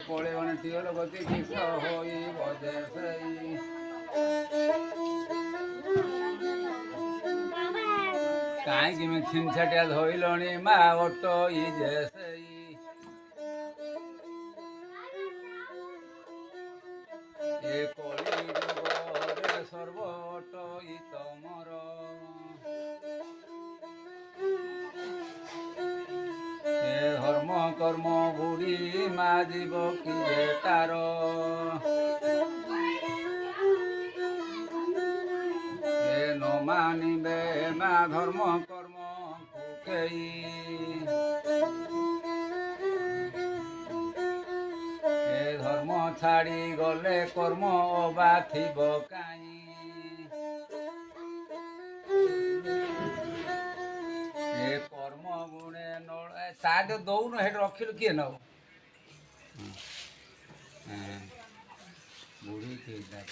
কোলে টিওল গতি কিস হইব যে সেই কাହିଁକି ମିକ୍ସିଂ ଛାଟିଆ ଧୋଇଲଣି ମା ଅଟୋଇ ଯେ ସେଇ ଏ କଳି ଯୁଗରେ ସର୍ବଟଇ ତମର ଏ ଧର୍ମ କର୍ମ ବୁଢ଼ୀ ମା ଯିବ କି ଯେ ତାର ଏ ନ ମାନିବେ ମା ଧର୍ମ କର୍ମ କେହି ଏ ଧର୍ମ ଛାଡ଼ି ଗଲେ କର୍ମ ଅବା ଥିବ କାହିଁ ଏ କର୍ମ ଗୁଣେ ନଳ ତା ଯୋଉ ଦଉନୁ ସେଠି ରଖିଲୁ କିଏ ନବ ବୁଢ଼ୀ ଠିକ୍